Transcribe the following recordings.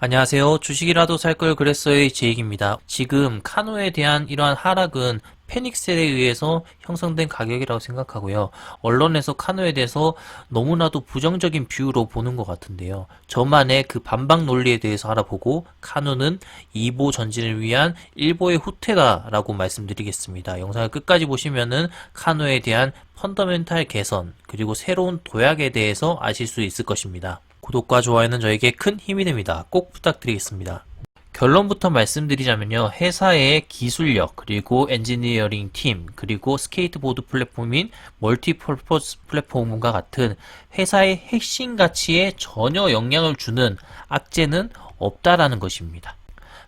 안녕하세요. 주식이라도 살 걸 그랬어요의 제익입니다. 지금 카노에 대한 이러한 하락은 패닉셀에 의해서 형성된 가격이라고 생각하고요. 언론에서 카노에 대해서 너무나도 부정적인 뷰로 보는 것 같은데요. 저만의 그 반박 논리에 대해서 알아보고 카노는 2보 전진을 위한 1보의 후퇴다라고 말씀드리겠습니다. 영상을 끝까지 보시면은 카노에 대한 펀더멘탈 개선 그리고 새로운 도약에 대해서 아실 수 있을 것입니다. 구독과 좋아요는 저에게 큰 힘이 됩니다. 꼭 부탁드리겠습니다. 결론부터 말씀드리자면요. 회사의 기술력, 그리고 엔지니어링 팀, 그리고 스케이트보드 플랫폼인 멀티퍼포스 플랫폼과 같은 회사의 핵심 가치에 전혀 영향을 주는 악재는 없다라는 것입니다.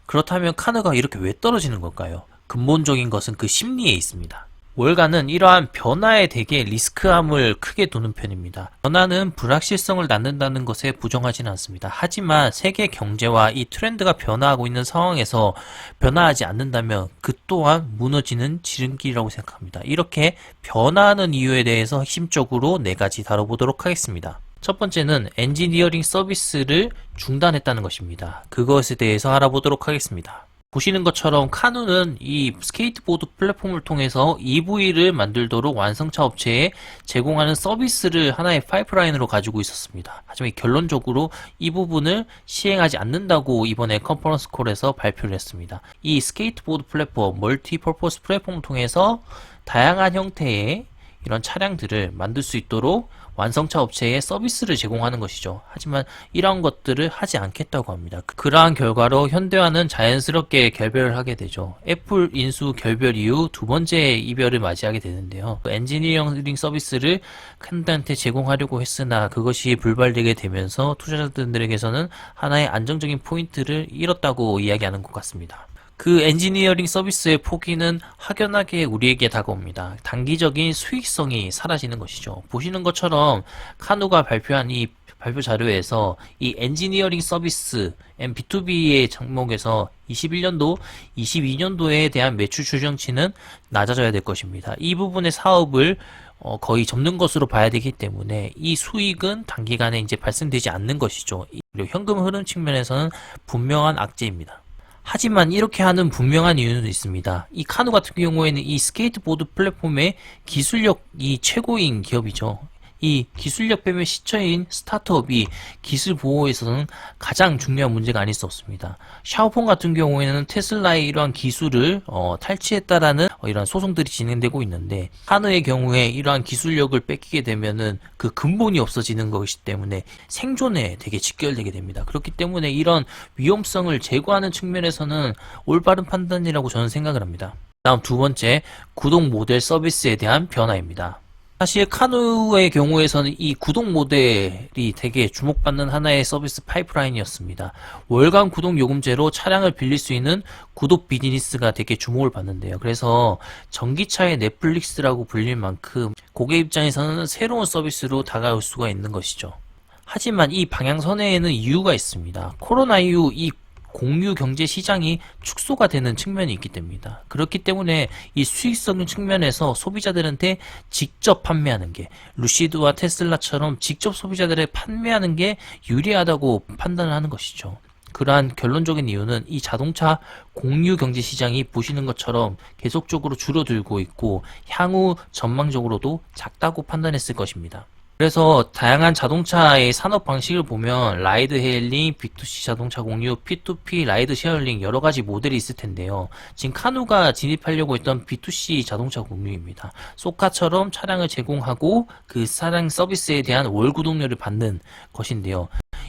그렇다면 카누가 이렇게 왜 떨어지는 걸까요? 근본적인 것은 그 심리에 있습니다. 월가는 이러한 변화에 대개 리스크함을 크게 두는 편입니다. 변화는 불확실성을 낳는다는 것에 부정하지는 않습니다. 하지만 세계 경제와 이 트렌드가 변화하고 있는 상황에서 변화하지 않는다면 그 또한 무너지는 지름길이라고 생각합니다. 이렇게 변화하는 이유에 대해서 핵심적으로 네 가지 다뤄보도록 하겠습니다. 첫 번째는 엔지니어링 서비스를 중단했다는 것입니다. 그것에 대해서 알아보도록 하겠습니다. 보시는 것처럼 카누는 이 스케이트보드 플랫폼을 통해서 EV를 만들도록 완성차 업체에 제공하는 서비스를 하나의 파이프라인으로 가지고 있었습니다. 하지만 결론적으로 이 부분을 시행하지 않는다고 이번에 컨퍼런스 콜에서 발표를 했습니다. 이 스케이트보드 플랫폼, 멀티퍼포스 플랫폼을 통해서 다양한 형태의 이런 차량들을 만들 수 있도록 완성차 업체에 서비스를 제공하는 것이죠. 하지만 이러한 것들을 하지 않겠다고 합니다. 그러한 결과로 현대와는 자연스럽게 결별을 하게 되죠. 애플 인수 결별 이후 두 번째 이별을 맞이하게 되는데요. 엔지니어링 서비스를 칸드한테 제공하려고 했으나 그것이 불발되게 되면서 투자자들에게서는 하나의 안정적인 포인트를 잃었다고 이야기하는 것 같습니다. 그 엔지니어링 서비스의 포기는 확연하게 우리에게 다가옵니다. 단기적인 수익성이 사라지는 것이죠. 보시는 것처럼 카누가 발표한 이 발표 자료에서 이 엔지니어링 서비스 B2B의 항목에서 21년도, 22년도에 대한 매출 추정치는 낮아져야 될 것입니다. 이 부분의 사업을 거의 접는 것으로 봐야 되기 때문에 이 수익은 단기간에 이제 발생되지 않는 것이죠. 그리고 현금 흐름 측면에서는 분명한 악재입니다. 하지만 이렇게 하는 분명한 이유는 있습니다. 이 카누 같은 경우에는 이 스케이트보드 플랫폼의 기술력이 최고인 기업이죠. 이 기술력 뱀의 시처인 스타트업이 기술 보호에서는 가장 중요한 문제가 아닐 수 없습니다. 샤오퐁 같은 경우에는 테슬라의 이러한 기술을 탈취했다라는 이러한 소송들이 진행되고 있는데 카누의 경우에 이러한 기술력을 뺏기게 되면은 그 근본이 없어지는 것이기 때문에 생존에 되게 직결되게 됩니다. 그렇기 때문에 이런 위험성을 제거하는 측면에서는 올바른 판단이라고 저는 생각을 합니다. 다음 두 번째, 구독 모델 서비스에 대한 변화입니다. 사실 카누의 경우에서는 이 구독 모델이 되게 주목받는 하나의 서비스 파이프라인이었습니다. 월간 구독 요금제로 차량을 빌릴 수 있는 구독 비즈니스가 되게 주목을 받는데요. 그래서 전기차의 넷플릭스라고 불릴 만큼 고객 입장에서는 새로운 서비스로 다가올 수가 있는 것이죠. 하지만 이 방향선에는 이유가 있습니다. 코로나 이후 이 공유 경제 시장이 축소가 되는 측면이 있기 때문입니다. 그렇기 때문에 이 수익성 측면에서 소비자들한테 직접 판매하는 게 루시드와 테슬라처럼 직접 소비자들에 판매하는 게 유리하다고 판단을 하는 것이죠. 그러한 결론적인 이유는 이 자동차 공유 경제 시장이 보시는 것처럼 계속적으로 줄어들고 있고 향후 전망적으로도 작다고 판단했을 것입니다. 그래서 다양한 자동차의 산업 방식을 보면 라이드 헤일링, B2C 자동차 공유, P2P 라이드 쉐어링 여러 가지 모델이 있을 텐데요. 지금 카누가 진입하려고 했던 B2C 자동차 공유입니다. 소카처럼 차량을 제공하고 그 차량 서비스에 대한 월 구독료를 받는 것인데요.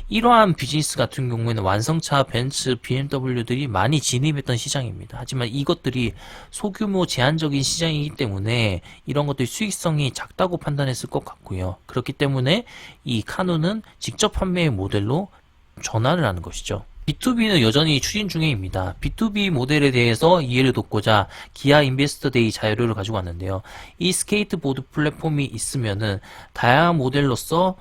이러한 비즈니스 같은 경우에는 완성차, 벤츠, BMW들이 많이 진입했던 시장입니다. 하지만 이것들이 소규모 제한적인 시장이기 때문에 이런 것들이 수익성이 작다고 판단했을 것 같고요. 그렇기 때문에 이 카누는 직접 판매의 모델로 전환을 하는 것이죠. B2B는 여전히 추진 중입니다. B2B 모델에 대해서 이해를 돕고자 기아 인베스터 데이 자료를 가지고 왔는데요. 이 스케이트보드 플랫폼이 있으면은 다양한 모델로서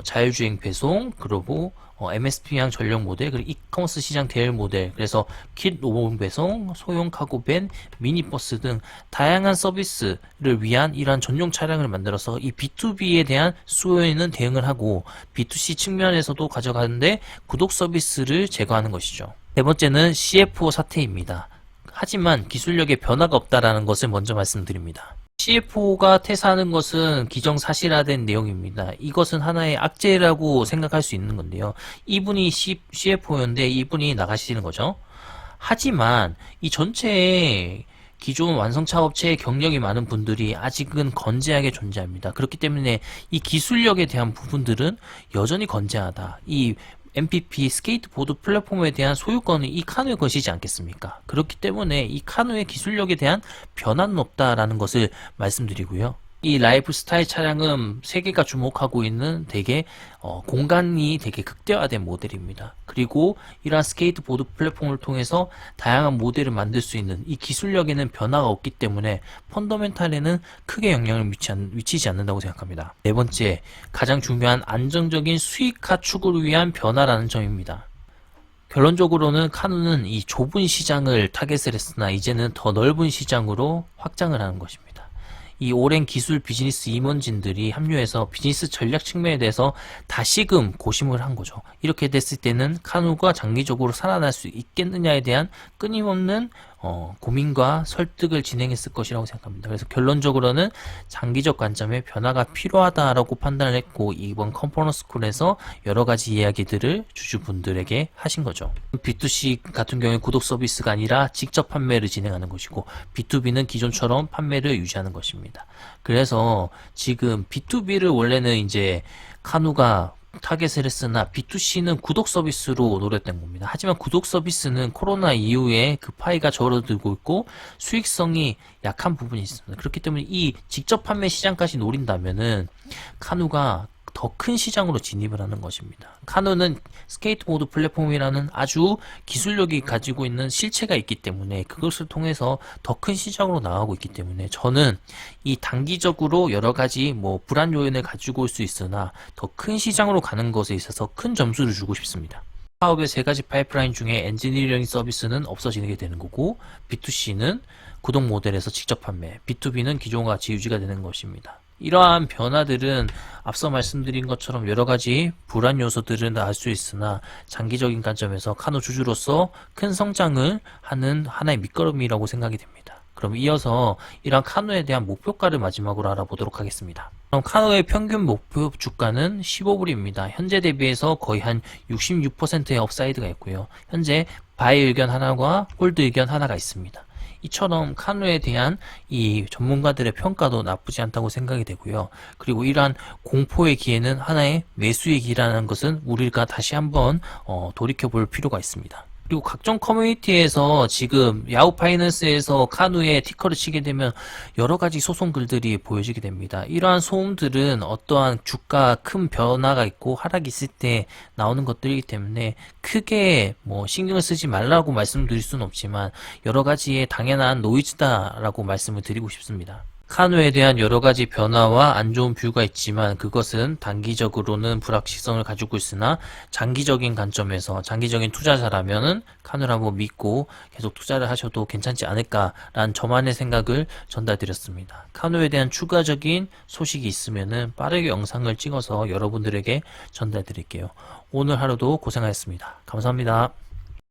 자율주행 배송, 그리고 MSP향 전력 모델, 그리고 이커머스 시장 대열 모델, 그래서 킷 로봇 배송, 소형 카고밴, 미니버스 등 다양한 서비스를 위한 이러한 전용 차량을 만들어서 이 B2B에 대한 수요에는 대응을 하고 B2C 측면에서도 가져가는데 구독 서비스를 제거하는 것이죠. 네 번째는 CFO 사태입니다. 하지만 기술력에 변화가 없다라는 것을 먼저 말씀드립니다. CFO가 퇴사하는 것은 기정사실화된 내용입니다. 이것은 하나의 악재라고 생각할 수 있는 건데요. 이분이 CFO였는데 이분이 나가시는 거죠. 하지만 이 전체에 기존 완성차 업체의 경력이 많은 분들이 아직은 건재하게 존재합니다. 그렇기 때문에 이 기술력에 대한 부분들은 여전히 건재하다. 이 MPP 스케이트보드 플랫폼에 대한 소유권은 이 카누에 것이지 않겠습니까? 그렇기 때문에 이 카누의 기술력에 대한 변화는 없다라는 것을 말씀드리고요. 이 라이프 스타일 차량은 세계가 주목하고 있는 되게 공간이 되게 극대화된 모델입니다. 그리고 이러한 스케이트보드 플랫폼을 통해서 다양한 모델을 만들 수 있는 이 기술력에는 변화가 없기 때문에 펀더멘탈에는 크게 영향을 미치지 않는다고 생각합니다. 네 번째, 가장 중요한 안정적인 수익 가축을 위한 변화라는 점입니다. 결론적으로는 카누는 이 좁은 시장을 타겟을 했으나 이제는 더 넓은 시장으로 확장을 하는 것입니다. 이 오랜 기술 비즈니스 임원진들이 합류해서 비즈니스 전략 측면에 대해서 다시금 고심을 한 거죠. 이렇게 됐을 때는 카누가 장기적으로 살아날 수 있겠느냐에 대한 끊임없는 고민과 설득을 진행했을 것이라고 생각합니다. 그래서 결론적으로는 장기적 관점에 변화가 필요하다라고 판단을 했고 이번 컨퍼런스콜에서 여러 가지 이야기들을 주주분들에게 하신 거죠. B2C 같은 경우에 구독 서비스가 아니라 직접 판매를 진행하는 것이고 B2B는 기존처럼 판매를 유지하는 것입니다. 그래서 지금 B2B를 원래는 이제 카누가 타겟을 했으나 B2C는 구독 서비스로 노렸던 겁니다. 하지만 구독 서비스는 코로나 이후에 그 파이가 줄어들고 있고 수익성이 약한 부분이 있습니다. 그렇기 때문에 이 직접 판매 시장까지 노린다면은 카누가 더 큰 시장으로 진입을 하는 것입니다. 카누는 스케이트보드 플랫폼이라는 아주 기술력이 가지고 있는 실체가 있기 때문에 그것을 통해서 더 큰 시장으로 나가고 있기 때문에 저는 이 단기적으로 여러 가지 불안 요인을 가지고 올 수 있으나 더 큰 시장으로 가는 것에 있어서 큰 점수를 주고 싶습니다. 사업의 세 가지 파이프라인 중에 엔지니어링 서비스는 없어지게 되는 거고 B2C는 구독 모델에서 직접 판매, B2B는 기존과 같이 유지가 되는 것입니다. 이러한 변화들은 앞서 말씀드린 것처럼 여러 가지 불안 요소들은 알 수 있으나 장기적인 관점에서 카누 주주로서 큰 성장을 하는 하나의 밑거름이라고 생각이 됩니다. 그럼 이어서 이러한 카누에 대한 목표가를 마지막으로 알아보도록 하겠습니다. 그럼 카누의 평균 목표 주가는 15불입니다. 현재 대비해서 거의 한 66%의 업사이드가 있고요. 현재 바이 의견 하나와 홀드 의견 하나가 있습니다. 이처럼 카누에 대한 이 전문가들의 평가도 나쁘지 않다고 생각이 되고요. 그리고 이러한 공포의 기회는 하나의 매수의 기회라는 것은 우리가 다시 한번 돌이켜 볼 필요가 있습니다. 그리고 각종 커뮤니티에서 지금 야후 파이낸스에서 카누의 티커를 치게 되면 여러 가지 소송 글들이 보여지게 됩니다. 이러한 소음들은 어떠한 주가 큰 변화가 있고 하락이 있을 때 나오는 것들이기 때문에 크게 신경을 쓰지 말라고 말씀드릴 수는 없지만 여러 가지의 당연한 노이즈다라고 말씀을 드리고 싶습니다. 카누에 대한 여러 가지 변화와 안 좋은 뷰가 있지만 그것은 단기적으로는 불확실성을 가지고 있으나 장기적인 관점에서 장기적인 투자자라면은 카누를 한번 믿고 계속 투자를 하셔도 괜찮지 않을까라는 저만의 생각을 전달드렸습니다. 카누에 대한 추가적인 소식이 있으면은 빠르게 영상을 찍어서 여러분들에게 전달드릴게요. 오늘 하루도 고생하셨습니다. 감사합니다.